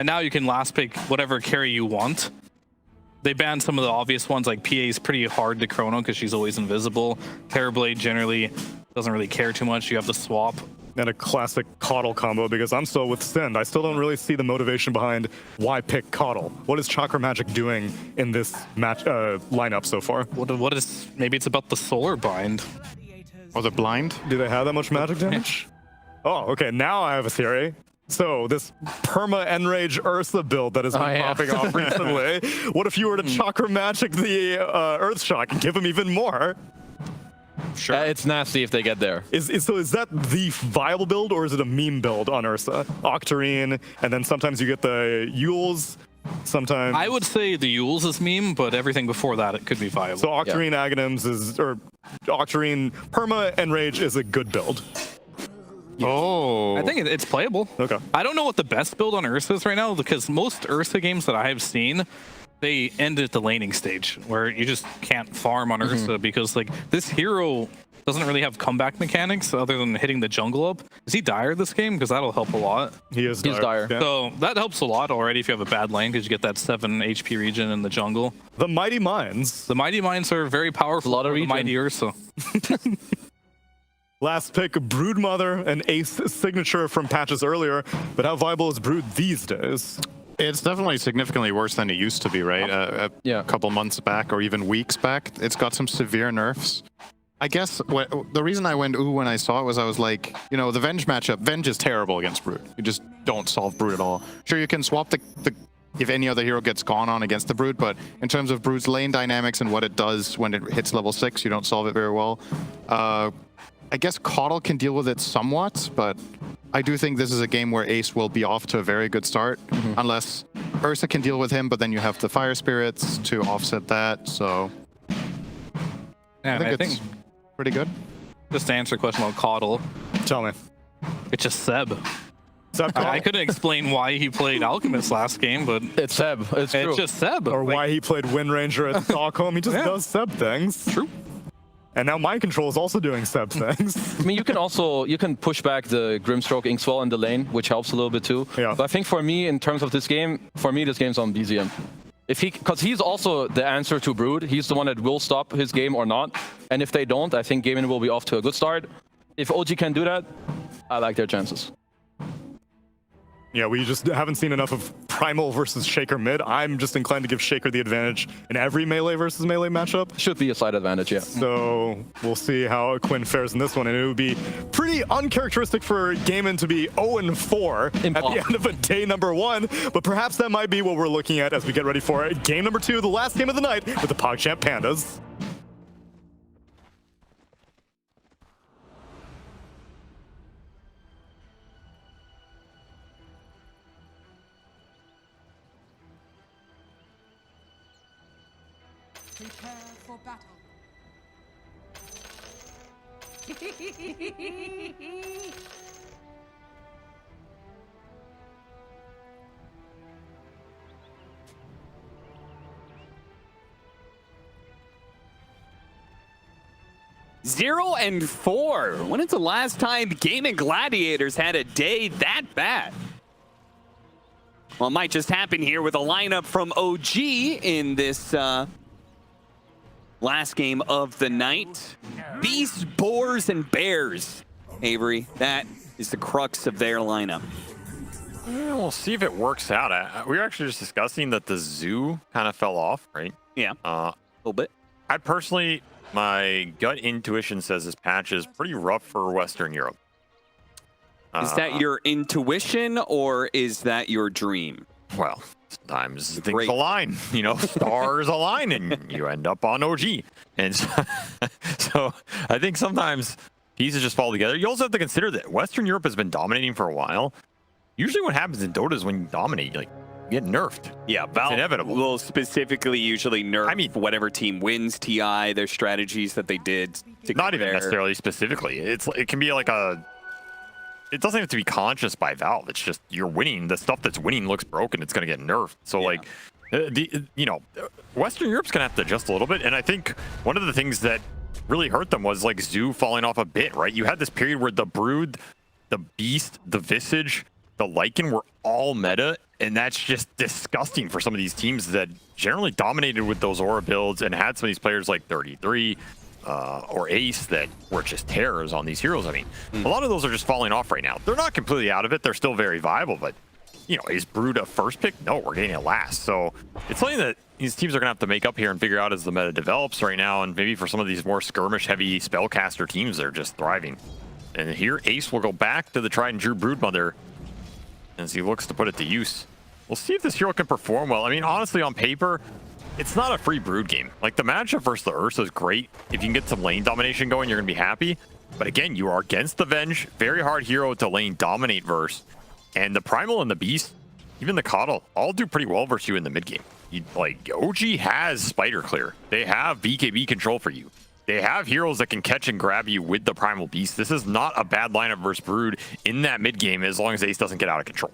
and now you can last pick whatever carry you want. They banned some of the obvious ones, like PA is pretty hard to chrono because she's always invisible. Terrorblade generally doesn't really care too much. You have to swap. And a classic Coddle combo, because I'm still with Sind. I still don't really see the motivation behind why pick Coddle. What is Chakra Magic doing in this match lineup so far? What is, maybe it's about the solar bind. Oh, the blind? Do they have that much magic damage? Oh, okay, now I have a theory. So this perma Enrage Ursa build that has been popping off recently, what if you were to Chakra Magic the Earth Shock and give him even more? Sure. It's nasty if they get there. So is that the viable build, or is it a meme build on Ursa? Octarine, and then sometimes you get the Yules, sometimes... I would say the Yules is meme, but everything before that, it could be viable. So Octarine Aghanims is, or Octarine Perma Enrage is a good build. Yes. Oh. I think it's playable. Okay. I don't know what the best build on Ursa is right now, because most Ursa games that I have seen, they end at the laning stage where you just can't farm on Ursa because like this hero doesn't really have comeback mechanics other than hitting the jungle up. Is he dire this game? Because that'll help a lot. He is dire. He's dire. Yeah. So that helps a lot already if you have a bad lane because you get that 7 HP regen in the jungle. The Mighty Mines. The Mighty Mines are very powerful. A lot of the regen. Mighty Ursa. Last pick, Broodmother, an ace signature from patches earlier, but how viable is Brood these days? It's definitely significantly worse than it used to be, right? A couple months back or even weeks back. It's got some severe nerfs. I guess the reason I went ooh when I saw it was I was like, you know, the Venge matchup, Venge is terrible against Brood. You just don't solve Brood at all. Sure, you can swap the if any other hero gets gone on against the Brood, but in terms of Brood's lane dynamics and what it does when it hits level 6, you don't solve it very well. I guess Coddle can deal with it somewhat, but I do think this is a game where Ace will be off to a very good start, unless Ursa can deal with him, but then you have the Fire Spirits to offset that, so... And I think it's pretty good. Just to answer a question about Coddle, Tell me. it's just Seb. Seb I couldn't explain why he played Alchemist last game, but It's Seb. It's true. it's just Seb. Or Like, why he played Wind Ranger at Stockholm. He just does Seb things. True. And now Mind Control is also doing Seb things. I mean, you can push back the Grimstroke Inkswell in the lane, which helps a little bit too. Yeah. But I think for me, in terms of this game, this game's on BZM. Because he's also the answer to Brood. He's the one that will stop his game or not. And if they don't, I think Gaimin will be off to a good start. If OG can do that, I like their chances. Yeah, we just haven't seen enough of Primal versus Shaker mid. I'm just inclined to give Shaker the advantage in every melee versus melee matchup. Should be a slight advantage, yeah. So we'll see how Quinn fares in this one. And it would be pretty uncharacteristic for Gaimin to be 0-4 at the end of a day number 1. But perhaps that might be what we're looking at as we get ready for game number 2, the last game of the night with the PogChamp Pandas. Prepare for battle. Zero and 4. When is the last time Gaimin Gladiators had a day that bad? Well, it might just happen here with a lineup from OG in this last game of the night. Beasts, Boars, and Bears. Avery, that is the crux of their lineup. We'll see if it works out. We were actually just discussing that the zoo kind of fell off, right? Yeah, a little bit. I personally, my gut intuition says this patch is pretty rough for Western Europe. Is that your intuition or is that your dream? Well, sometimes things align, you know, stars align and you end up on OG. And so I think sometimes pieces just fall together. You also have to consider that Western Europe has been dominating for a while. Usually what happens in Dota is when you dominate, like, you get nerfed. Yeah, Valve inevitable. will specifically usually nerf whatever team wins TI, their strategies that they did. To Not even necessarily specifically. It can be like a... It doesn't have to be conscious by Valve. It's just you're winning. The stuff that's winning looks broken. It's going to get nerfed. So like, you know, Western Europe's going to have to adjust a little bit. And I think one of the things that really hurt them was like Zoo falling off a bit, right? You had this period where the Brood, the Beast, the Visage, the Lycan were all meta, and that's just disgusting for some of these teams that generally dominated with those aura builds and had some of these players like 33 or Ace that were just terrors on these heroes. I mean, a lot of those are just falling off right now. They're not completely out of it. They're still very viable, but, you know, is Brood a first pick? No, we're getting it last. So it's something that these teams are going to have to make up here and figure out as the meta develops right now, and maybe for some of these more skirmish-heavy spellcaster teams, they're just thriving. And here, Ace will go back to the tried and true Broodmother as he looks to put it to use. We'll see if this hero can perform well. I mean, honestly, on paper, it's not a free Brood game. Like, the matchup versus the Ursa is great. If you can get some lane domination going, you're going to be happy. But again, you are against the Venge. Very hard hero to lane dominate versus. And the Primal and the Beast, even the Coddle, all do pretty well versus you in the mid game. Like, OG has Spider Clear. They have BKB control for you. They have heroes that can catch and grab you with the Primal Beast. This is not a bad lineup versus Brood in that mid game as long as Ace doesn't get out of control.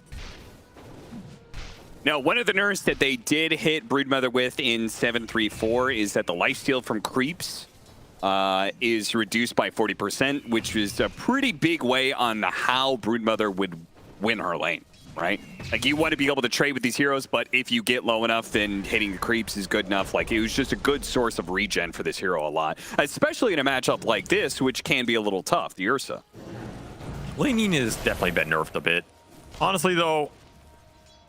Now, one of the nerfs that they did hit Broodmother with in 7.3.4 is that the lifesteal from creeps is reduced by 40%, which is a pretty big way on how Broodmother would win her lane, right? Like, you want to be able to trade with these heroes, but if you get low enough, then hitting the creeps is good enough. Like, it was just a good source of regen for this hero a lot, especially in a matchup like this, which can be a little tough, the Ursa. Laning has definitely been nerfed a bit. Honestly, though,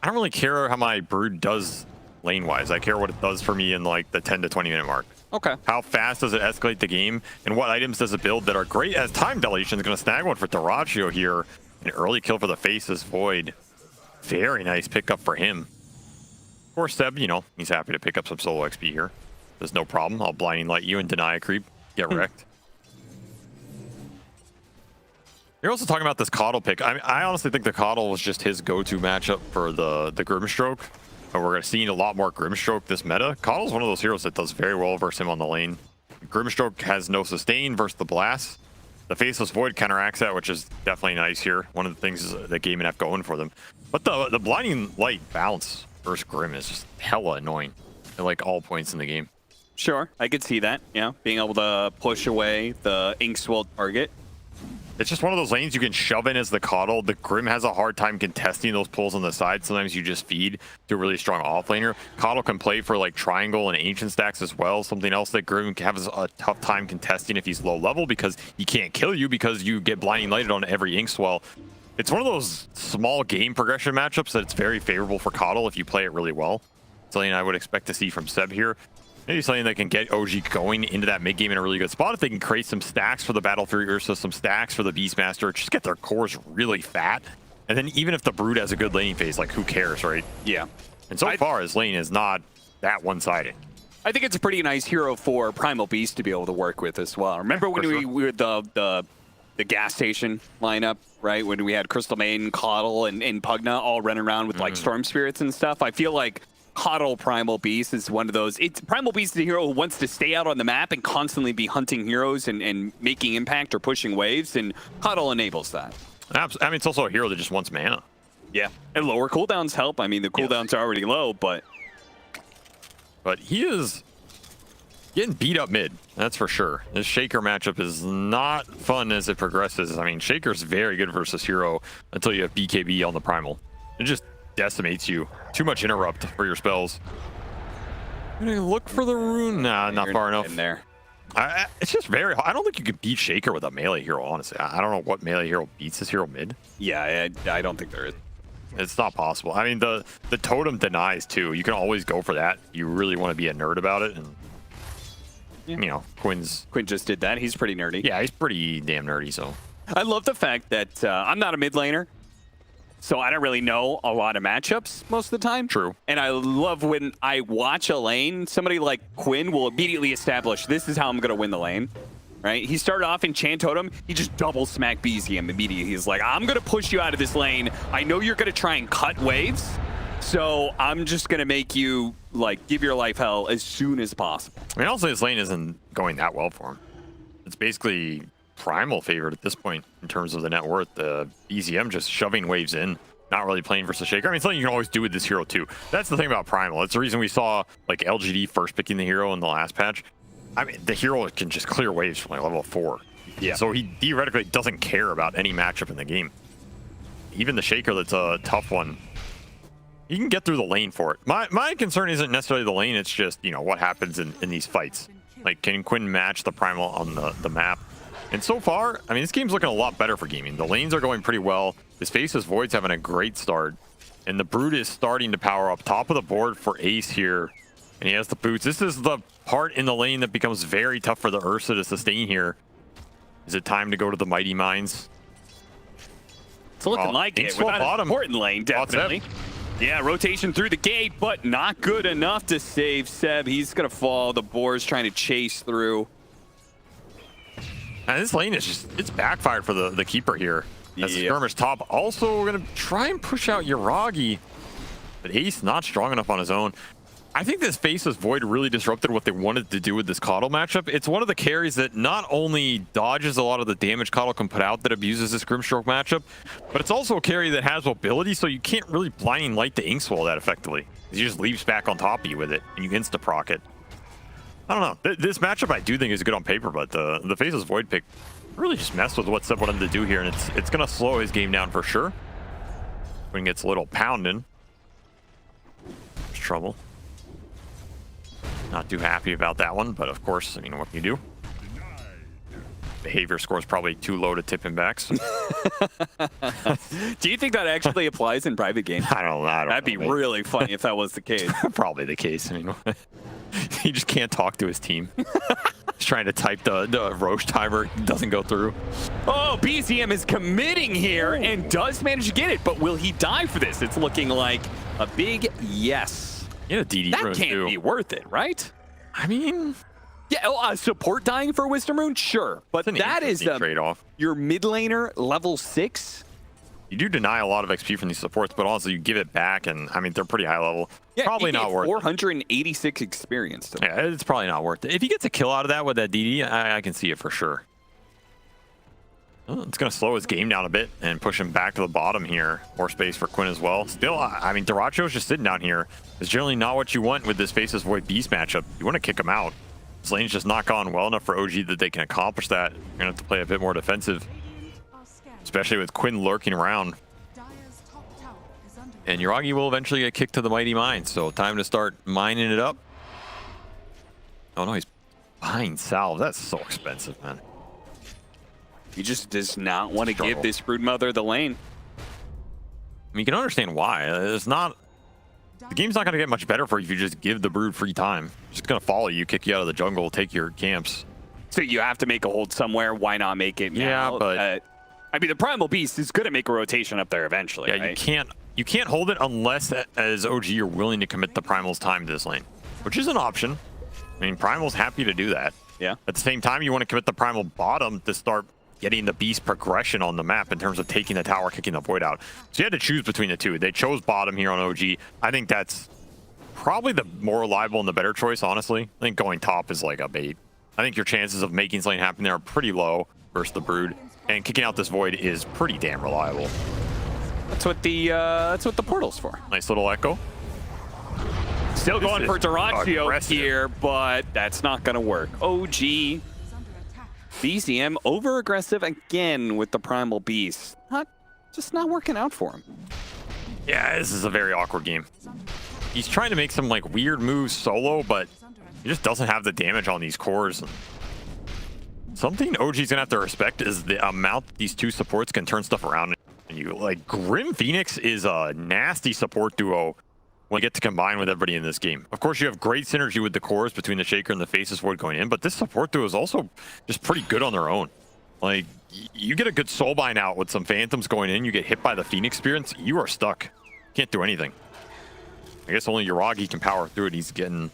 I don't really care how my Brood does lane-wise. I care what it does for me in, like, the 10 to 20-minute mark. Okay. How fast does it escalate the game, and what items does it build that are great as time dilation is going to snag one for dyrachyo here. An early kill for the Faceless Void. Very nice pickup for him. Of course, Seb, you know, he's happy to pick up some solo XP here. There's no problem. I'll blinding light you and deny a creep. Get wrecked. You're also talking about this Coddle pick. I honestly think the Coddle was just his go-to matchup for the Grimstroke. And we're seeing a lot more Grimstroke this meta. Coddle's one of those heroes that does very well versus him on the lane. Grimstroke has no sustain versus the Blast. The Faceless Void counteracts that, which is definitely nice here. One of the things that Gaimin have going for them. But the Blinding Light bounce versus Grim is just hella annoying at like all points in the game. Sure, I could see that, yeah. Being able to push away the Inkswell target. It's just one of those lanes you can shove in as the Coddle. The Grim has a hard time contesting those pulls on the side. Sometimes you just feed to a really strong offlaner. Coddle can play for like Triangle and Ancient stacks as well. Something else that Grim has a tough time contesting if he's low level because he can't kill you because you get blinding lighted on every Inkswell. It's one of those small game progression matchups that it's very favorable for Coddle if you play it really well. Something I would expect to see from Seb here. Maybe something that can get OG going into that mid game in a really good spot. If they can create some stacks for the Battle Fury Ursa, some stacks for the Beastmaster, just get their cores really fat. And then even if the Brood has a good laning phase, like who cares, right? Yeah. And so far, his lane is not that one-sided. I think it's a pretty nice hero for Primal Beast to be able to work with as well. Remember when we were the gas station lineup, right? When we had Crystal Maiden, Coddle, and Pugna all running around with like Storm Spirits and stuff. I feel like Coddle Primal Beast is one of those. Primal Beast is a hero who wants to stay out on the map and constantly be hunting heroes and making impact or pushing waves, and Coddle enables that. I mean, it's also a hero that just wants mana. Yeah, and lower cooldowns help. I mean, the cooldowns are already low, but he is getting beat up mid, that's for sure. This Shaker matchup is not fun as it progresses. I mean, Shaker's very good versus hero until you have BKB on the Primal. It just decimates you. Too much interrupt for your spells. I'm gonna look for the rune. Nah, not far enough. In there. It's just very hard. I don't think you could beat Shaker with a melee hero, honestly. I don't know what melee hero beats this hero mid. Yeah, I don't think there is. It's not possible. I mean, the totem denies too. You can always go for that. You really want to be a nerd about it. And you know, Quinn just did that. He's pretty nerdy. Yeah, he's pretty damn nerdy, so. I love the fact that I'm not a mid laner, so I don't really know a lot of matchups most of the time. True. And I love when I watch a lane, somebody like Quinn will immediately establish, this is how I'm going to win the lane. Right? He started off in Chant Totem. He just double smacked BZM immediately. He's like, I'm going to push you out of this lane. I know you're going to try and cut waves, so I'm just going to make you like give your life hell as soon as possible. I mean, also his lane isn't going that well for him. It's basically Primal favored at this point in terms of the net worth. The BZM just shoving waves in, not really playing versus Shaker. I mean, it's something you can always do with this hero too. That's the thing about Primal. It's the reason we saw like LGD first picking the hero in the last patch. I mean, the hero can just clear waves from like level 4. Yeah. So he theoretically doesn't care about any matchup in the game. even the Shaker, that's a tough one. He can get through the lane for it. My concern isn't necessarily the lane, it's just, you know, what happens in these fights. Like, can Quinn match the Primal on the map? And so far, I mean, this game's looking a lot better for Gaming. The lanes are going pretty well. His Faceless Void's having a great start. And the Brood is starting to power up top of the board for Ace here. And he has the boots. This is the part in the lane that becomes very tough for the Ursa to sustain here. Is it time to go to the Mighty Mines? It's looking like it. Without an important lane, definitely. Yeah, rotation through the gate, but not good enough to save Seb. He's going to fall. The Boar's trying to chase through. And this lane is just, it's backfired for the Keeper here. As the skirmish top, also going to try and push out Yuragi. But Ace not strong enough on his own. I think this Faceless Void really disrupted what they wanted to do with this Coddle matchup. It's one of the carries that not only dodges a lot of the damage Coddle can put out that abuses this Grimstroke matchup, but it's also a carry that has mobility, so you can't really blinding light the Inkswell that effectively. He just leaps back on top of you with it, and you insta-proc it. I don't know. This matchup I do think is good on paper, but the Faceless Void pick really just messed with what Seb wanted to do here, and it's going to slow his game down for sure. When he gets a little pounding. There's trouble. Not too happy about that one, but of course, I mean, what can you do? Behavior score is probably too low to tip him back. So. Do you think that actually applies in private games? I don't know. That'd be really funny if that was the case. Probably the case. I mean, he just can't talk to his team. He's trying to type the Roche timer, doesn't go through. Oh, BZM is committing here and does manage to get it, but will he die for this? It's looking like a big yes. Yeah, DD that rune can't too. be worth it, right? I mean, yeah, support dying for Wisdom Rune, sure, but that is trade-off. Your mid laner level 6. You do deny a lot of XP from these supports, but also you give it back, and I mean they're pretty high level. Yeah, probably not worth 486 experience. Yeah, it's probably not worth it. If he gets a kill out of that with that DD, I can see it for sure. It's going to slow his game down a bit and push him back to the bottom here. More space for Quinn as well. Still, I mean, Dyrachyo's just sitting down here. It's generally not what you want with this Faceless Void Beast matchup. You want to kick him out. This lane's just not gone well enough for OG that they can accomplish that. You're going to have to play a bit more defensive, especially with Quinn lurking around. And Yuragi will eventually get kicked to the Mighty Mines, so time to start mining it up. Oh no, he's buying salve. That's so expensive, man. He just does not want to give this Broodmother the lane. I mean, you can understand why. It's not... The game's not going to get much better for you if you just give the Brood free time. It's just going to follow you, kick you out of the jungle, take your camps. So you have to make a hold somewhere. Why not make it now? Yeah, but... I mean, the Primal Beast is going to make a rotation up there eventually, Yeah, right? You can't hold it unless, as OG, you're willing to commit the Primal's time to this lane, which is an option. I mean, Primal's happy to do that. Yeah. At the same time, you want to commit the Primal bottom to start getting the Beast progression on the map in terms of taking the tower, kicking the Void out. So you had to choose between the two. They chose bottom here on OG. I think that's probably the more reliable and the better choice, honestly. I think going top is like a bait. I think your chances of making something happen there are pretty low versus the Brood. And kicking out this Void is pretty damn reliable. That's what the portal's for. Nice little echo. Still going for Dyrachyo here, but that's not going to work. OG, BZM over aggressive again with the Primal Beast. Just not working out for him. Yeah, this is a very awkward game. He's trying to make some like weird moves solo, but he just doesn't have the damage on these cores. Something OG's gonna have to respect is the amount that these two supports can turn stuff around. And you like Grim Phoenix is a nasty support duo when you get to combine with everybody in this game. Of course, you have great synergy with the cores between the Shaker and the Faceless Void going in, but this support duo is also just pretty good on their own. Like, you get a good soulbind out with some Phantoms going in, you get hit by the Phoenix Spirits, you are stuck. Can't do anything. I guess only Yuragi can power through it. He's getting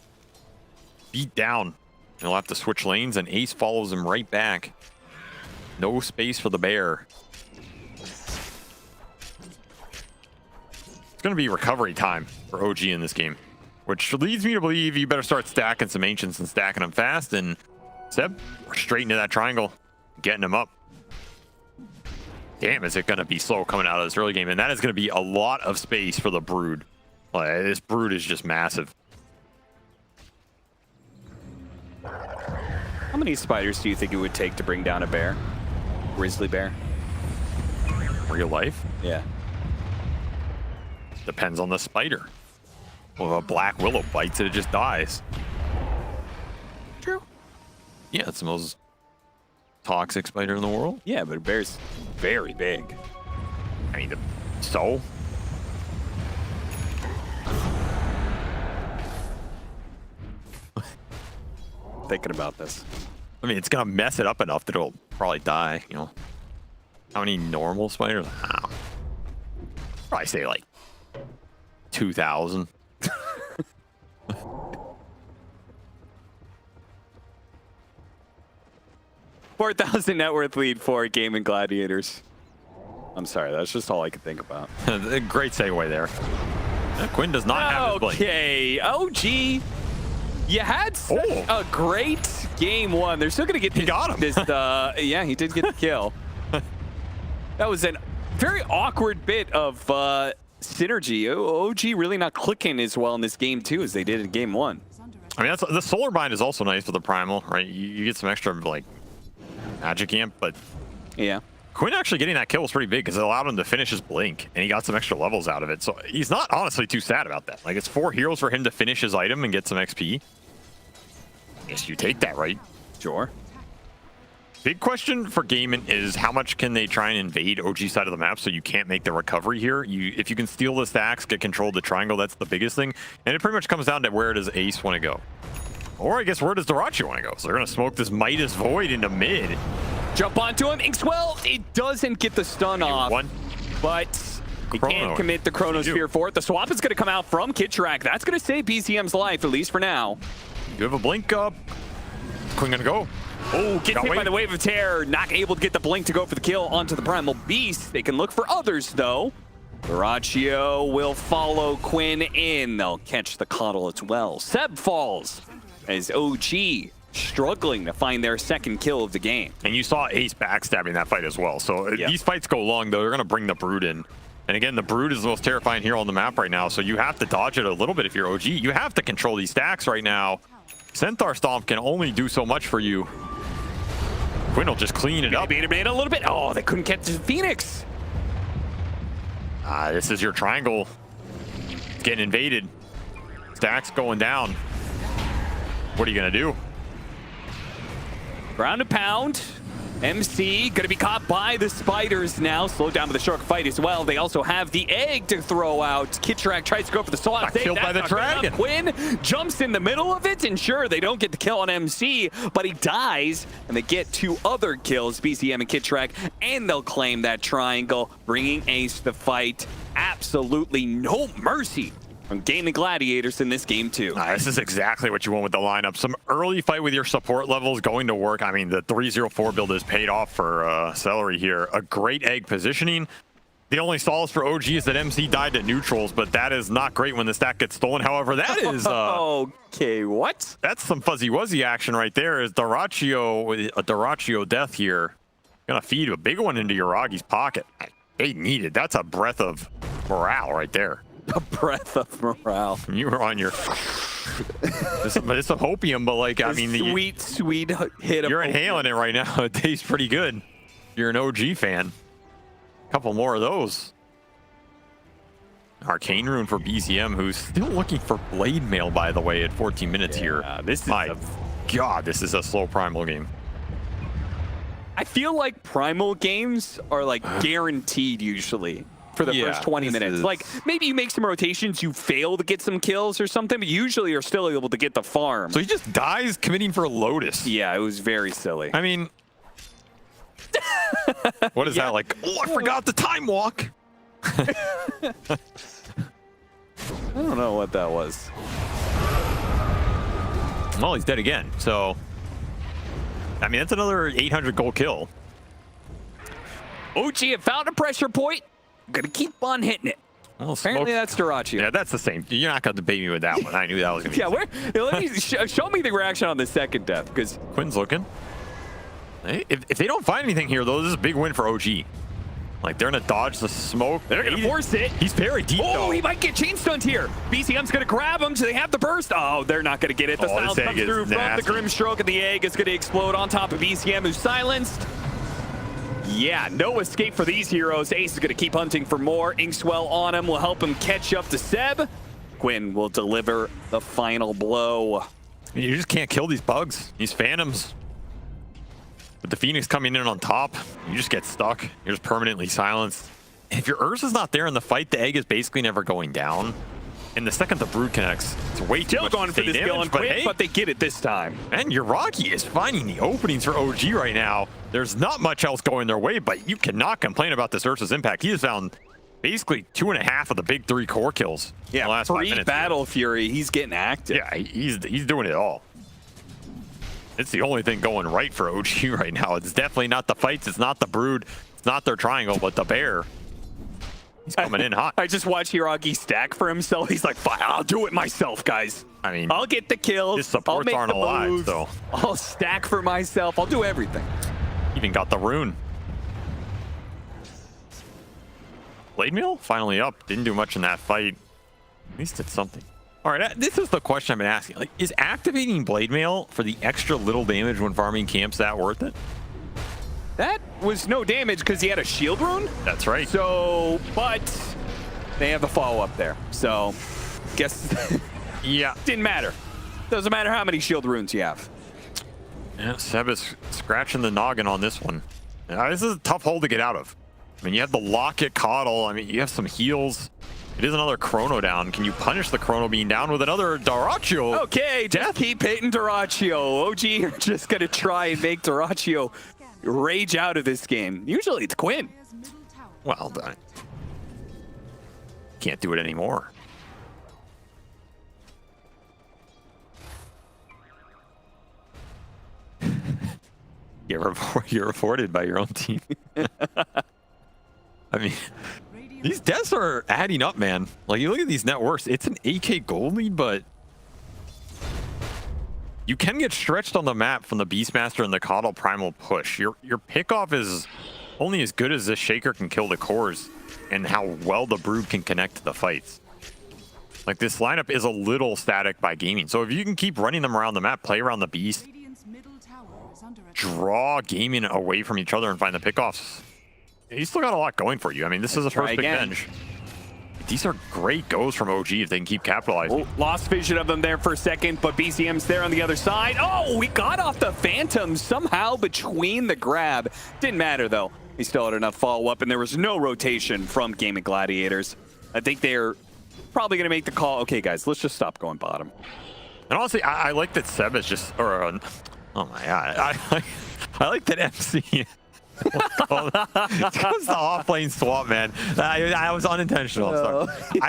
beat down. He'll have to switch lanes, and Ace follows him right back. No space for the bear. It's going to be recovery time for OG in this game, which leads me to believe you better start stacking some Ancients and stacking them fast. And Seb, we're straight into that triangle, getting him up. Damn, is it going to be slow coming out of this early game? And that is going to be a lot of space for the Brood. Like, this Brood is just massive. How many spiders do you think it would take to bring down a bear? Grizzly bear? Real life? Yeah. Depends on the spider. Well, if a black willow bites it, it just dies. True. Yeah, it's the most toxic spider in the world. Yeah, but a bear's very big. I mean, so? Thinking about this. I mean, it's gonna mess it up enough that it'll probably die, you know. How many normal spiders? I don't know. Probably say like 2,000. 4,000 net worth lead for Gaimin Gladiators. I'm sorry, that's just all I could think about. Great segue there. Quinn does not have his blink. Okay, OG. You had such a great game one. They're still gonna get this. He got him. This, yeah, he did get the kill. That was a very awkward bit of synergy. OG really not clicking as well in this game two as they did in game one. I mean, the solar bind is also nice for the primal, right? You get some extra like magic amp, but yeah. Quinn actually getting that kill was pretty big because it allowed him to finish his blink, and he got some extra levels out of it. So he's not honestly too sad about that. Like, it's 4 heroes for him to finish his item and get some XP. I guess you take that, right? Sure. Big question for Gaimin is how much can they try and invade OG side of the map so you can't make the recovery here? If you can steal the stacks, get control of the triangle, that's the biggest thing. And it pretty much comes down to where does Ace want to go? Or I guess where does dyrachyo want to go? So they're going to smoke this Midas Void into mid. Jump onto him. Inkswell, it doesn't get the stun off. But he can't commit the Chronosphere for it. The swap is going to come out from Kitrak. That's going to save PCM's life, at least for now. You have a blink up. Quinn going to go. Oh, gets hit by the Wave of Terror. Not able to get the blink to go for the kill onto the Primal Beast. They can look for others, though. Dyrachyo will follow Quinn in. They'll catch the Coddle as well. Seb falls as OG struggling to find their second kill of the game. And you saw Ace backstabbing that fight as well. So these fights go long, though. They're going to bring the Brood in. And again, the Brood is the most terrifying hero on the map right now. So you have to dodge it a little bit if you're OG. You have to control these stacks right now. Centaur Stomp can only do so much for you. Quinn will just clean it up. Beat a little bit. Oh, they couldn't catch the Phoenix. This is your triangle. It's getting invaded. Stacks going down. What are you going to do? Ground and pound. MC gonna be caught by the spiders now. Slowed down by the shark fight as well. They also have the egg to throw out. Kitrak tries to go for the swap. Killed by the dragon. Quinn jumps in the middle of it, and sure, they don't get the kill on MC, but he dies, and they get 2 other kills, BCM and Kitrak, and they'll claim that triangle, bringing Ace to the fight. Absolutely no mercy from Gaimin Gladiators in this game too. This is exactly what you want with the lineup. Some early fight with your support levels going to work. I mean, the 304 build has paid off for Seleri here. A great egg positioning. The only solace for OG is that MC died to neutrals, but that is not great when the stack gets stolen. However, that is... okay, what? That's some fuzzy wuzzy action right there. Is dyrachyo, a dyrachyo death here. Gonna feed a big one into Yuragi's pocket. They need it. That's a breath of morale right there. A breath of morale. You were on your... it's a hopium, but like, I mean... Sweet hit. You're inhaling it right now. It tastes pretty good. You're an OG fan. A couple more of those. Arcane Rune for BCM, who's still looking for Blade Mail, by the way, at 14 minutes here. My God, this is a slow Primal game. I feel like Primal games are like guaranteed usually. For the first 20 minutes. Like, maybe you make some rotations, you fail to get some kills or something, but usually you're still able to get the farm. So he just dies committing for a Lotus. Yeah, it was very silly. I mean... what is that like? Oh, I forgot the time walk! I don't know what that was. Well, he's dead again, so... I mean, that's another 800 gold kill. OG have found a pressure point. I'm gonna keep on hitting it. Well, apparently that's dyrachyo. Yeah, that's the same. You're not gonna debate me with that one. I knew that was gonna be let me show me the reaction on the second death, because Quinn's looking. If they don't find anything here, though, this is a big win for OG. Like, they're gonna dodge the smoke. They're gonna force it. He's very deep, though. He might get chain stunned here. BCM's gonna grab him, so they have the burst. Oh, they're not gonna get it. The silence comes through from the Grim Stroke, and the egg is gonna explode on top of BCM, who's silenced. Yeah, no escape for these heroes. Ace is going to keep hunting for more. Inkswell on him will help him catch up to Seb. Quinn will deliver the final blow. You just can't kill these bugs, these phantoms. With the Phoenix coming in on top, you just get stuck. You're just permanently silenced. And if your Ursa's not there in the fight, the egg is basically never going down. And the second the Brood connects, it's way too much going for this damage, kill on Quinn, hey, but they get it this time. and Yuragi is finding the openings for OG right now. There's not much else going their way, but you cannot complain about this Ursa's impact. He has found basically 2.5 of the big 3 core kills in the last 5 minutes. Battle Fury, he's getting active. Yeah, he's doing it all. It's the only thing going right for OG right now. It's definitely not the fights. It's not the Brood. It's not their triangle, but the bear. He's coming in hot. I just watched Yuragi stack for himself. He's like, fine, I'll do it myself, guys. I mean, I'll get the kills. his supports I'll make aren't the alive, moves. so. I'll stack for myself. I'll do everything. Even got the rune. Blade Mail finally up. Didn't do much in that fight. At least did something. All right, this is the question I've been asking. Like, is activating Blade Mail for the extra little damage when farming camps that worth it? That was no damage because he had a shield rune. That's right. So, but they have the follow-up there. So, guess Yeah. didn't matter. Doesn't matter how many shield runes you have. Yeah, Seb is scratching the noggin on this one. This is a tough hole to get out of. I mean, you have the locket coddle. I mean, you have some heals. It is another chrono down. Can you punish the chrono being down with another dyrachyo? Okay, just keep hitting dyrachyo. OG are just gonna try and make dyrachyo rage out of this game. Usually it's Quinn. Well done. Can't do it anymore. You're reported by your own team. I mean, these deaths are adding up, man. Like, you look at these net worths, it's an 8K gold lead, but you can get stretched on the map from the Beastmaster and the Coddle Primal push. Your pickoff is only as good as this Shaker can kill the cores and how well the Brood can connect to the fights. Like, this lineup is a little static by gaming. So if you can keep running them around the map, play around the Beast, draw gaming away from each other and find the pickoffs, you still got a lot going for you. I mean, this is a first big bench. These are great goes from OG if they can keep capitalizing. Oh, lost vision of them there for a second, but BCM's there on the other side. Oh, we got off the Phantom somehow between the grab. Didn't matter, though. He still had enough follow-up, and there was no rotation from Gaimin Gladiators. I think they're probably going to make the call. Okay, guys, let's just stop going bottom. And honestly, I like that Seb is just... oh my god. I like that MC... It's the off-lane swap, man. I was unintentional. Sorry.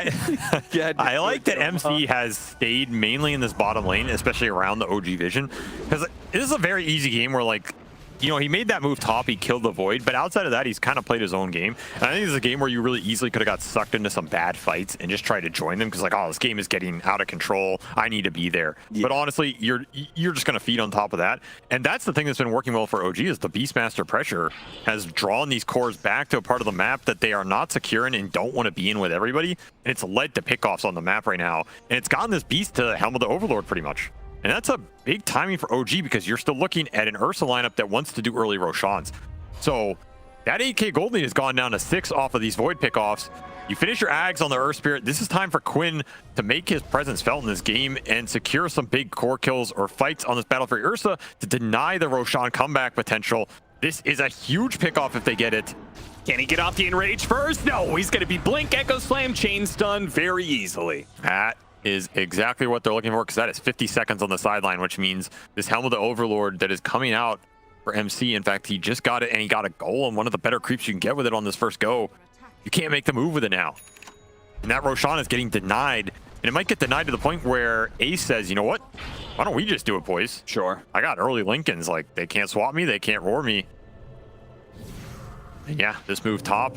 I like that MC has stayed mainly in this bottom lane, especially around the OG vision, because this is a very easy game where, like, you know, he made that move top, he killed the Void, but outside of that, he's kind of played his own game. And I think this is a game where you really easily could have got sucked into some bad fights and just tried to join them because, like, oh, this game is getting out of control. I need to be there. Yeah. But honestly, you're just going to feed on top of that. And that's the thing that's been working well for OG is the Beastmaster pressure has drawn these cores back to a part of the map that they are not secure in and don't want to be in with everybody. And it's led to pickoffs on the map right now. And it's gotten this Beast to Helm of the Overlord pretty much. And that's a big timing for OG because you're still looking at an Ursa lineup that wants to do early Roshans. So that 8K gold lead has gone down to 6 off of these Void pickoffs. You finish your Ags on the Earth Spirit. This is time for Quinn to make his presence felt in this game and secure some big core kills or fights on this Battle for Ursa to deny the Roshan comeback potential. This is a huge pickoff if they get it. Can he get off the enrage first? No, he's going to be Blink, Echo Slam, Chain Stun very easily. That is exactly what they're looking for, because that is 50 seconds on the sideline, which means this Helm of the Overlord that is coming out for MC. In fact, he just got it, and he got a goal on one of the better creeps you can get with it on this first go. You can't make the move with it now. And that Roshan is getting denied, and it might get denied to the point where Ace says, you know what? Why don't we just do it, boys? Sure. I got early Lincolns. Like, they can't swap me, they can't roar me. And yeah, this move top.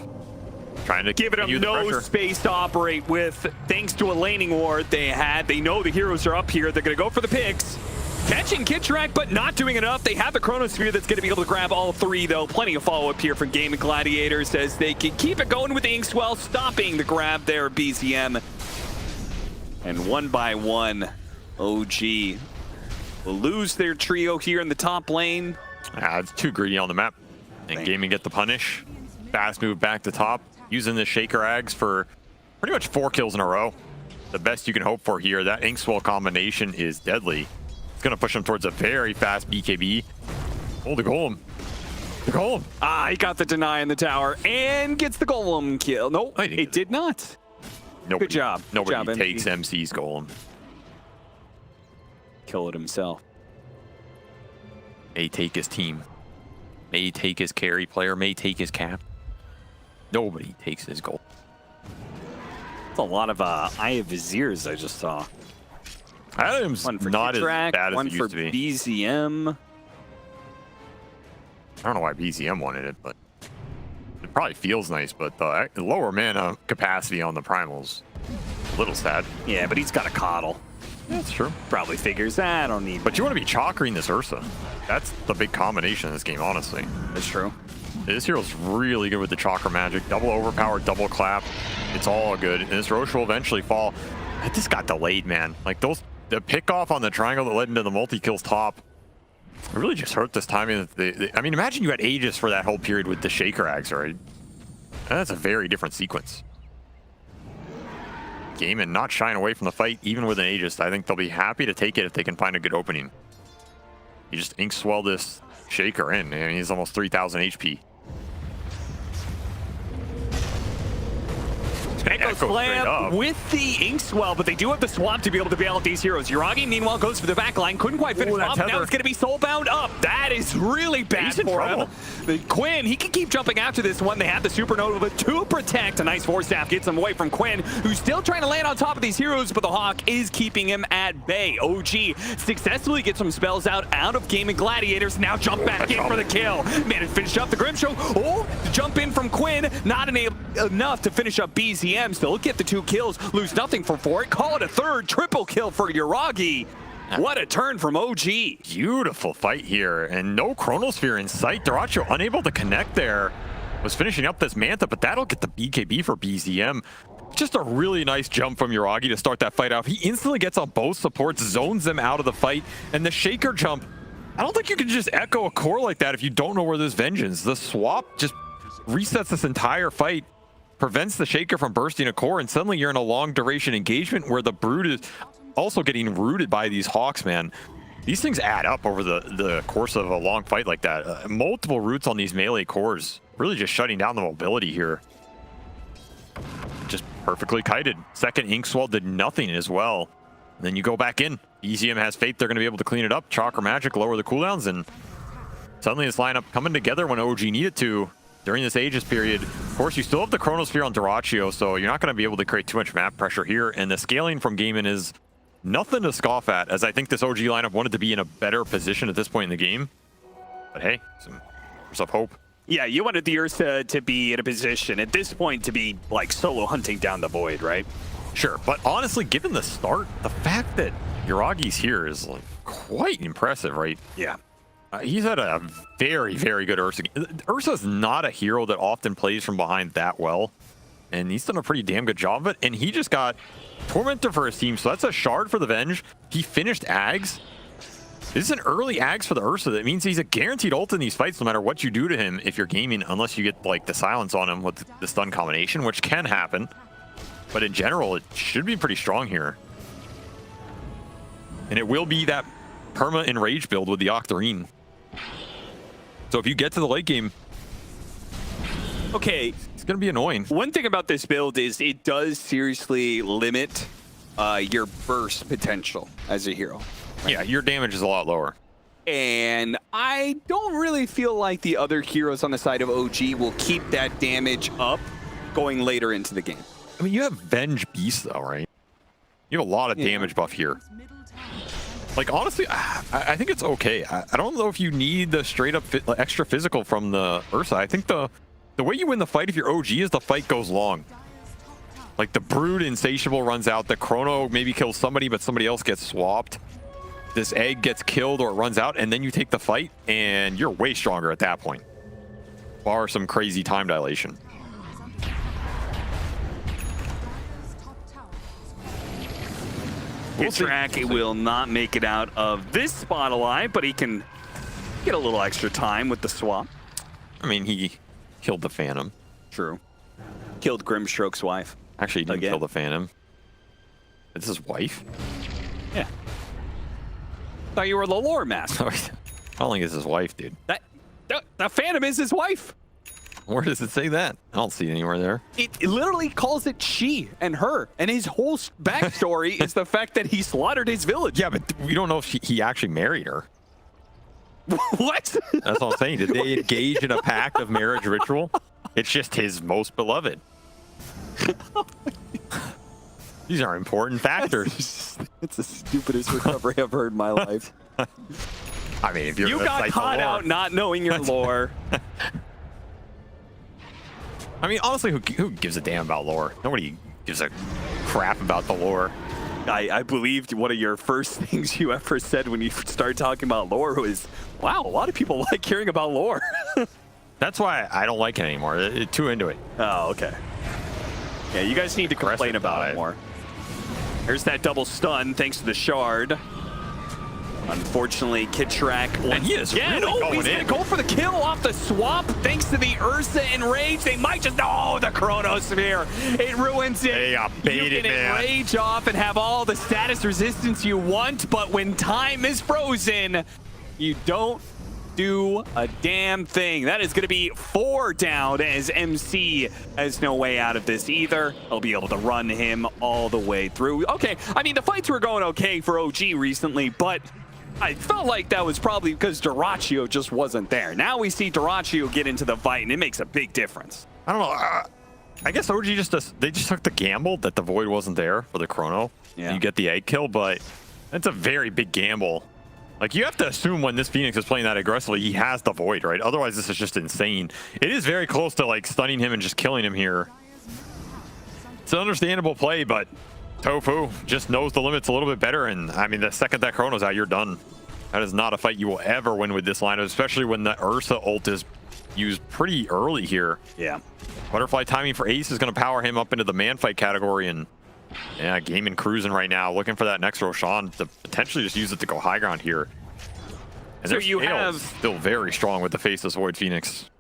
Trying to give them no space to operate with, thanks to a laning ward they had. They know the heroes are up here. They're going to go for the picks. Catching Kitrak, but not doing enough. They have the Chronosphere that's going to be able to grab all 3, though. Plenty of follow-up here from Gaimin Gladiators as they can keep it going with Inkswell, stopping the grab there, BZM. And one by one, OG will lose their trio here in the top lane. It's too greedy on the map. And Gaimin get the punish. Fast move back to top, using the Shaker Ags for pretty much 4 kills in a row. The best you can hope for here. That Inkswell combination is deadly. It's going to push him towards a very fast BKB. Oh, the Golem. The Golem. Ah, he got the deny in the tower and gets the Golem kill. No, it did not. Nobody, Good job. Nobody Good job, takes MC's Golem. Kill it himself. May take his team. May take his carry player. May take his cap. Nobody takes his goal. That's a lot of Eye of Viziers I just saw. Adam's One for not Kitrak, as bad as one it for used to be. BZM. I don't know why BZM wanted it, but it probably feels nice. But the lower mana capacity on the primals, a little sad. Yeah, but he's got a coddle. That's true. Probably figures, I don't need. But you want to be chockering this Ursa. That's the big combination in this game, honestly. That's true. This hero's really good with the chakra magic. Double overpower, double clap. It's all good. And this Roche will eventually fall. This got delayed, man. Like the pick off on the triangle that led into the multi-kills top. It really just hurt this timing. I mean, imagine you had Aegis for that whole period with the Shaker Ags, right? That's a very different sequence. Gaimin not shying away from the fight, even with an Aegis. I think they'll be happy to take it if they can find a good opening. You just ink swell this Shaker in. I mean, he's almost 3,000 HP. Echo Slam with the Inkswell, but they do have the swap to be able to bail out these heroes. Yuragi, meanwhile, goes for the back line. Couldn't quite finish off. Now it's going to be soulbound up. That is really bad for him. The Quinn, he can keep jumping after this one. They have the supernova, but to protect. A nice force staff gets him away from Quinn, who's still trying to land on top of these heroes, but the Hawk is keeping him at bay. OG successfully gets some spells out of Gaimin Gladiators. Now jump back in for the kill. Man, it finished up the Grimshow. Oh, the jump in from Quinn. Not enough to finish up BZM. Still get the 2 kills, lose nothing for it. Call it a third triple kill for Yuragi. What a turn from OG. Beautiful fight here, and no Chronosphere in sight. dyrachyo unable to connect there. Was finishing up this Manta, but that'll get the BKB for BZM. Just a really nice jump from Yuragi to start that fight off. He instantly gets on both supports, zones them out of the fight, and the Shaker jump. I don't think you can just echo a core like that if you don't know where there's vengeance. The swap just resets this entire fight, prevents the Shaker from bursting a core, and suddenly you're in a long duration engagement where the Brood is also getting rooted by these Hawks, man. These things add up over the course of a long fight like that. Multiple roots on these melee cores, really just shutting down the mobility here. Just perfectly kited. Second Inkswell did nothing as well. And then you go back in. BZM has faith they're going to be able to clean it up. Chakra Magic, lower the cooldowns, and suddenly this lineup coming together when OG needed to. During this Aegis period, of course, you still have the Chronosphere on dyrachyo, so you're not going to be able to create too much map pressure here, and the scaling from Gaimin is nothing to scoff at, as I think this OG lineup wanted to be in a better position at this point in the game. But hey, there's some hope. Yeah, you wanted the Ursa to be in a position at this point to be like solo hunting down the Void, right? Sure, but honestly, given the start, the fact that Yuragi's here is like quite impressive, right? Yeah. He's had a very, very good Ursa. Ursa's not a hero that often plays from behind that well, and he's done a pretty damn good job of it. And he just got Tormentor for his team, so that's a shard for the Venge. He finished Ags. This is an early Ags for the Ursa. That means he's a guaranteed ult in these fights no matter what you do to him if you're gaming, unless you get like the silence on him with the stun combination, which can happen. But in general, it should be pretty strong here. And it will be that perma enrage build with the Octarine. So if you get to the late game, okay, it's going to be annoying. One thing about this build is it does seriously limit your burst potential as a hero. Right? Yeah, your damage is a lot lower. And I don't really feel like the other heroes on the side of OG will keep that damage up going later into the game. I mean, you have Venge Beast though, right? You have a lot of damage buff here. Like, honestly, I think it's okay. I don't know if you need the straight up extra physical from the Ursa. I think the way you win the fight if you're OG is the fight goes long. Like, the Brood Insatiable runs out. The Chrono maybe kills somebody, but somebody else gets swapped. This egg gets killed or it runs out, and then you take the fight, and you're way stronger at that point. Bar some crazy time dilation. Kitrak will not make it out of this spot alive, but he can get a little extra time with the swap. I mean, he killed the Phantom. True. Killed Grimstroke's wife. Actually, he didn't Again. kill the Phantom. It's his wife? Yeah. Thought you were the lore master. I don't think it's his wife, dude. The Phantom is his wife. Where does it say that? I don't see it anywhere there. It literally calls it she and her, and his whole backstory is the fact that he slaughtered his village. Yeah, but we don't know if he actually married her. What? That's what I'm saying. Did they engage in a pact of marriage ritual? It's just his most beloved. These are important factors. It's the stupidest recovery I've heard in my life. I mean, if you're You gonna got cite the caught lore. out not knowing your lore. I mean, honestly, who gives a damn about lore? Nobody gives a crap about the lore. I believed one of your first things you ever said when you started talking about lore was, wow, a lot of people like hearing about lore. That's why I don't like it anymore. Too into it. Oh, okay. Yeah, you guys need to complain about it more. There's that double stun thanks to the shard. Unfortunately, Kitrak And he is really going he's in. gonna go for the kill off the swap thanks to the Ursa Enrage. They might just, the Chronosphere. It ruins it. They got baited, You can man. enrage off and have all the status resistance you want, but when time is frozen, you don't do a damn thing. That is going to be 4 down as MC has no way out of this either. I'll be able to run him all the way through. Okay, I mean, the fights were going okay for OG recently, but I felt like that was probably because dyrachyo just wasn't there. Now we see dyrachyo get into the fight, and it makes a big difference. I don't know. I guess OG they just took the gamble that the Void wasn't there for the Chrono. Yeah. You get the egg kill, but that's a very big gamble. Like, you have to assume when this Phoenix is playing that aggressively, he has the Void, right? Otherwise, this is just insane. It is very close to, like, stunning him and just killing him here. It's an understandable play, but tOfu just knows the limits a little bit better. And, I mean, the second that Chrono's out, you're done. That is not a fight you will ever win with this lineup, especially when the Ursa ult is used pretty early here. Yeah. Butterfly timing for Ace is going to power him up into the man fight category. And yeah, Gaimin cruising right now, looking for that next Roshan to potentially just use it to go high ground here. And So their you scale have- is still very strong with the Faceless Void Phoenix.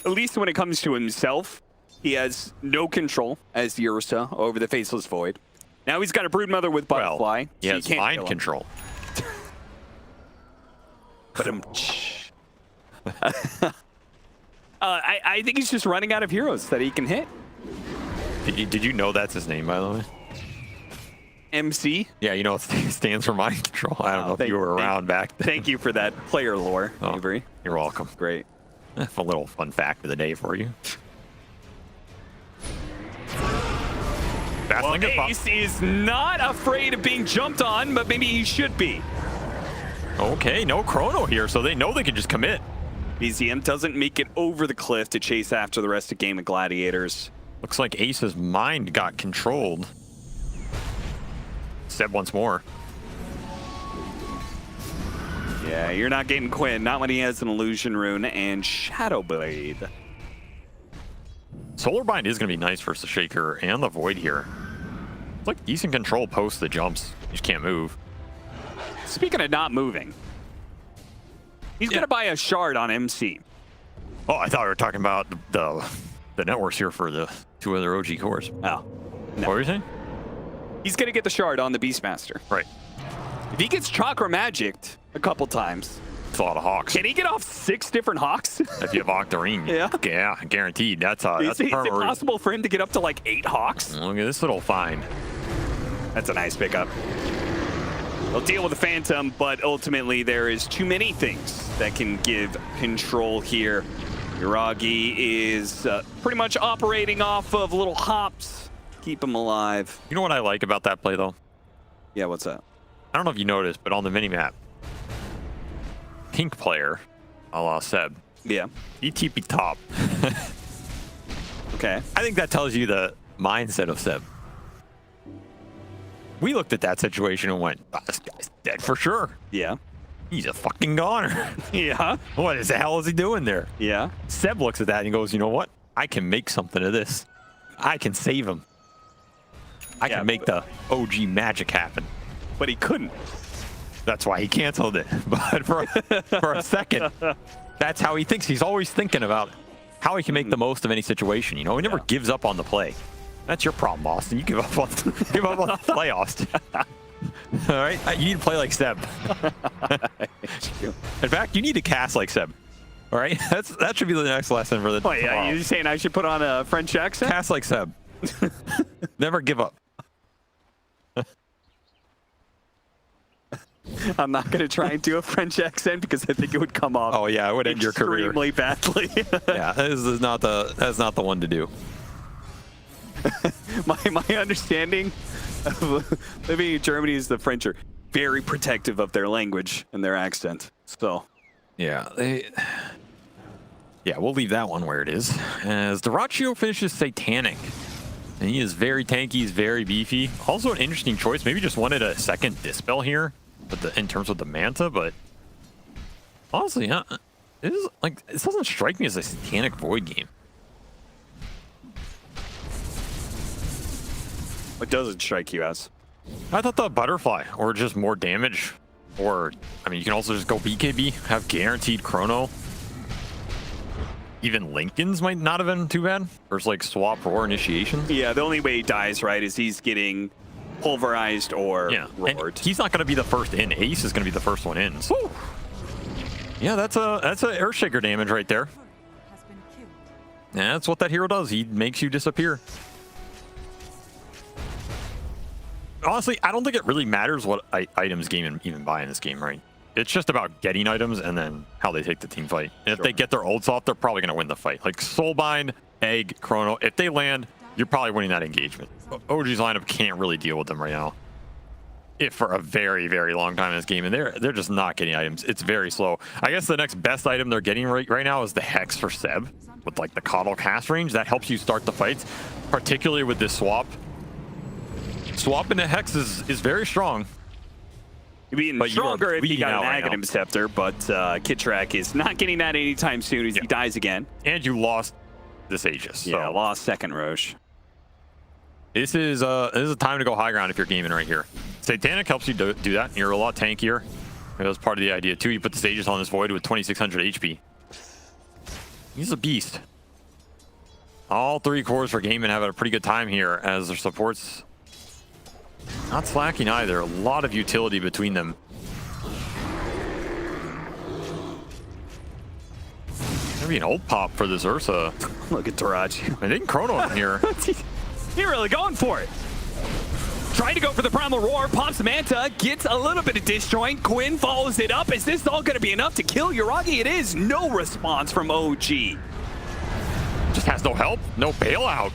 At least when it comes to himself, he has no control as the Ursa over the Faceless Void. Now he's got a Broodmother with Butterfly. He so has you can't mind kill him. control. But I think he's just running out of heroes that he can hit. Did you know that's his name, by the way? MC. Yeah, you know it stands for mind control. I don't know if you were around back then. Thank you for that player lore, Avery. You're welcome. Great. A little fun fact of the day for you. Well, Ace is not afraid of being jumped on, but maybe he should be. Okay, no Chrono here, so they know they can just commit. BZM doesn't make it over the cliff to chase after the rest of Gaimin Gladiators. Looks like Ace's mind got controlled. Seb once more. Yeah, you're not getting Quinn, not when he has an Illusion Rune and Shadow Blade. Solar Bind is going to be nice versus the Shaker and the Void here. It's like decent control post the jumps. You just can't move. Speaking of not moving, he's going to buy a shard on MC. Oh, I thought we were talking about the networks here for the 2 other OG cores. Oh. What were you saying? He's going to get the shard on the Beastmaster. Right. If he gets Chakra Magicked a couple times, It's a lot of Hawks. can he get off 6 different Hawks? If you have Octarine, yeah, guaranteed. That's Is it permanent. possible for him to get up to like 8 Hawks? Look at this little find. That's a nice pickup. He'll deal with the Phantom, but ultimately there is too many things that can give control here. Yuragi is pretty much operating off of little hops. Keep him alive. You know what I like about that play, though? Yeah, what's that? I don't know if you noticed, but on the minimap, pink player, a la Seb, Yeah. he TP top. Okay. I think that tells you the mindset of Seb. We looked at that situation and went, oh, this guy's dead for sure. Yeah. He's a fucking goner. Yeah. What the hell is he doing there? Yeah. Seb looks at that and he goes, you know what? I can make something of this. I can save him. I Yeah, can make the OG magic happen. But he couldn't. That's why he canceled it. But for a second, that's how he thinks. He's always thinking about how he can make the most of any situation. You know, he never gives up on the play. That's your problem, Boston. You give up on the playoffs. All right, you need to play like Seb. In fact, you need to cast like Seb. All right, that should be the next lesson for the. Oh yeah, you're saying I should put on a French accent? Cast like Seb. Never give up. I'm not going to try and do a French accent because I think it would come off. Oh yeah, it would end your career extremely badly. Yeah, that's not the one to do. my understanding of living in Germany is the French are very protective of their language and their accent. So yeah, we'll leave that one where it is. As dyrachyo finishes Satanic. And he is very tanky, he's very beefy. Also an interesting choice. Maybe just wanted a second Dispel here in terms of the Manta, but honestly, this doesn't strike me as a Satanic Void game. what does it strike you as? I thought the Butterfly, or just more damage, or, I mean, you can also just go BKB, have guaranteed Chrono. Even Lincoln's might not have been too bad. There's like swap or initiation. Yeah, the only way he dies, right, is he's getting pulverized or roared. And he's not going to be the first in. Ace is going to be the first one in. So. Yeah, that's a Earthshaker damage right there. Yeah, that's what that hero does. He makes you disappear. Honestly, I don't think it really matters what items Gaimin even buy in this game, right? It's just about getting items and then how they take the team fight. And if they get their ults off, they're probably going to win the fight. Like Soulbind, Egg, Chrono, if they land, you're probably winning that engagement. OG's lineup can't really deal with them right now. If for a very, very long time in this game, and they're just not getting items. It's very slow. I guess the next best item they're getting right now is the Hex for Seb with like the Coddle cast range. That helps you start the fights, particularly with this swap. Swap into Hex is very strong. You'd be even stronger if he got an Aghanim Scepter, but Kitrak is not getting that anytime soon as he dies again. And you lost this Aegis. Yeah, so. Lost second Roche. This is a time to go high ground if you're gaming right here. Satanic helps you do that. You're a lot tankier. That was part of the idea too. You put the Aegis on this Void with 2600 HP. He's a beast. All three cores for Gaimin having a pretty good time here as their supports not slacking either. A lot of utility between them. Maybe an ult pop for this Ursa. Look at dyrachyo. I think Chrono in here. He's really going for it. Trying to go for the Primal Roar, pops Manta, gets a little bit of disjoint. Quinn follows it up. Is this all going to be enough to kill Yuragi? It is. No response from OG. Just has no help, no bailout.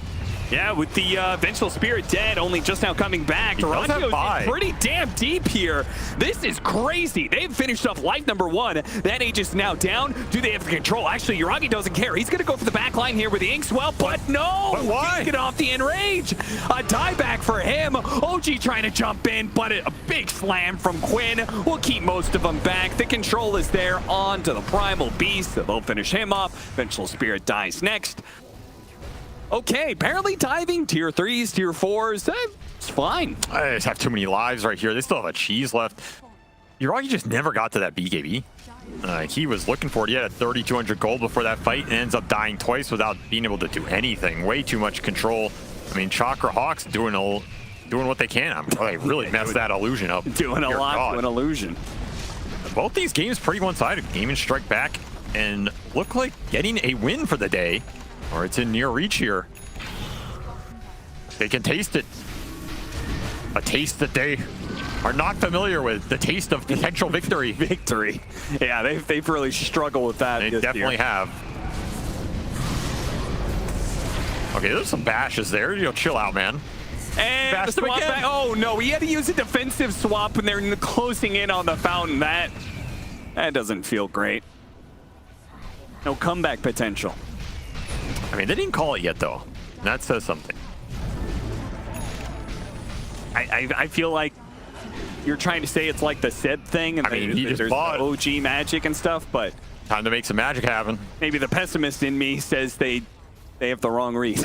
Yeah, with the Vengeful Spirit dead, only just now coming back. dyrachyo's pretty damn deep here. This is crazy. They've finished up life number 1. That Aegis is now down. Do they have the control? Actually, Yuragi doesn't care. He's going to go for the back line here with the Inkswell, but no! But why? He's getting off the enrage. A dieback for him. OG trying to jump in, but a big slam from Quinn will keep most of them back. The control is there on to the Primal Beast. They'll finish him up. Vengeful Spirit dies next. Okay, apparently diving tier 3s, tier 4s, it's fine. I just have too many lives right here. They still have a cheese left. Yuragi just never got to that BKB. He was looking for it. He had a 3,200 gold before that fight and ends up dying twice without being able to do anything. Way too much control. I mean, Chakra Hawks doing what they can. They really messed that illusion up. Doing a lot to an illusion. Both these games pretty one-sided. Gaimin strike back and look like getting a win for the day. Or it's in near reach here. They can taste it. A taste that they are not familiar with. The taste of potential victory. Victory. Yeah, they've really struggled with that. They definitely have. Okay, there's some bashes there. Chill out, man. And the swap back. Oh no, he had to use a defensive swap when they're closing in on the fountain. That doesn't feel great. No comeback potential. I mean, they didn't call it yet, though. And that says something. I feel like you're trying to say it's like the Seb thing, and there's OG magic and stuff, but time to make some magic happen. Maybe the pessimist in me says they have the wrong read.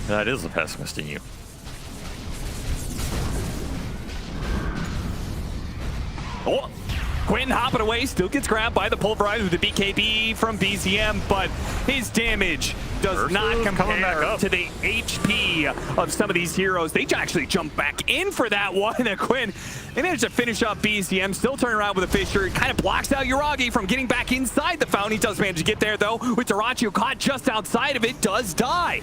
That is the pessimist in you. Oh, Quinn hopping away, still gets grabbed by the Pulverize with the BKB from BZM, but his damage does not compare to the HP of some of these heroes. They actually jump back in for that one. And Quinn, they managed to finish up BZM, still turning around with a Fisher. Kind of blocks out Yuragi from getting back inside the fountain. He does manage to get there, though, with dyrachyo caught just outside of it, does die.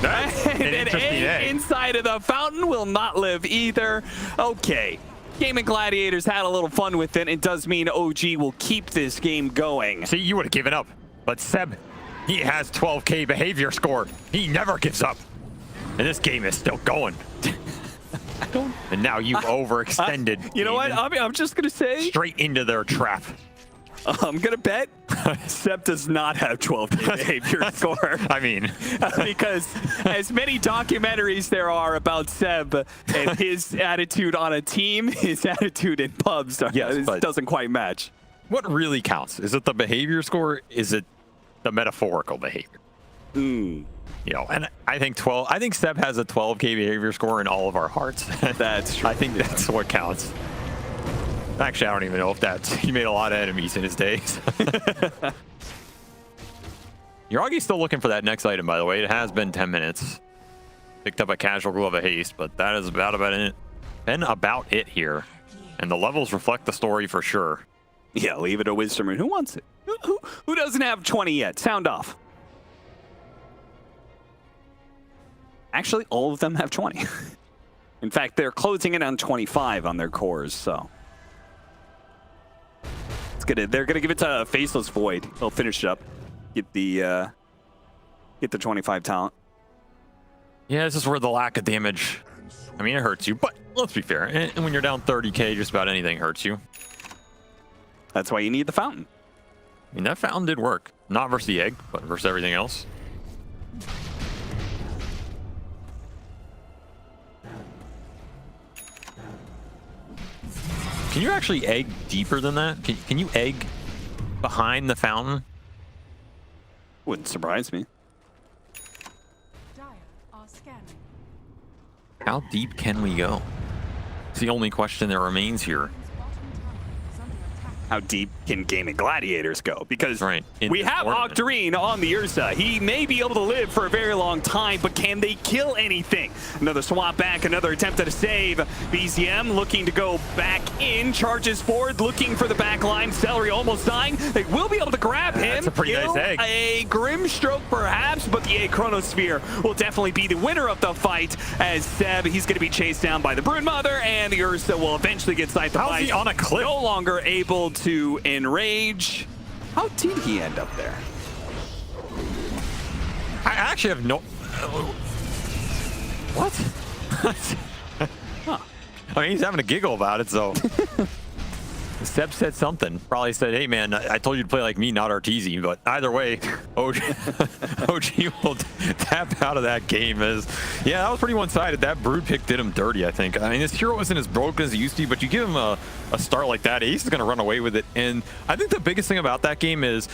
That's an interesting egg. Inside of the fountain will not live either. Okay. Gaimin Gladiators had a little fun with it. It does mean OG will keep this game going. See, you would have given up. But Seb, he has 12K behavior score. He never gives up. And this game is still going. And now you've overextended. You know what? I'm just going to say. Straight into their trap. I'm going to bet Seb does not have 12K behavior score. I mean. Because as many documentaries there are about Seb and his attitude on a team, his attitude in pubs doesn't quite match. What really counts? Is it the behavior score? Is it the metaphorical behavior? You know, and I think Seb has a 12K behavior score in all of our hearts. That's true. I think that's what counts. Actually, I don't even know if that's... He made a lot of enemies in his days. Yuragi's still looking for that next item, by the way. It has been 10 minutes. Picked up a casual glove of haste, but that is about it here. And the levels reflect the story for sure. Yeah, leave it to Wisdom. Who wants it? Who doesn't have 20 yet? Sound off. Actually, all of them have 20. In fact, they're closing in on 25 on their cores, so... They're gonna give it to Faceless Void. They'll finish it up. Get the 25 talent. Yeah, this is where the lack of damage. I mean, it hurts you, but let's be fair. And when you're down 30K, just about anything hurts you. That's why you need the fountain. I mean, that fountain did work. Not versus the egg, but versus everything else. Can you actually egg deeper than that? Can you egg behind the fountain? Wouldn't surprise me. How deep can we go? It's the only question that remains here. How deep can Gaimin Gladiators go? Because we have tournament. Octarine on the Ursa. He may be able to live for a very long time, but can they kill anything? Another swap back, another attempt at a save. BZM looking to go back in, charges forward, looking for the back line. Seleri almost dying. They will be able to grab him. That's a pretty nice egg. A Grim Stroke perhaps, but the A Chronosphere will definitely be the winner of the fight as Seb, he's going to be chased down by the Broodmother, and the Ursa will eventually get sight the fight. How's he on a cliff? No longer able to enrage. How did he end up there? I actually have no... What? Huh. I mean, he's having a giggle about it, so... Seb said something. Probably said, hey, man, I told you to play like me, not Arteezy. But either way, OG will tap out of that game. Yeah, that was pretty one-sided. That Brood pick did him dirty, I think. I mean, this hero isn't as broken as he used to be, but you give him a start like that, Ace is going to run away with it. And I think the biggest thing about that game is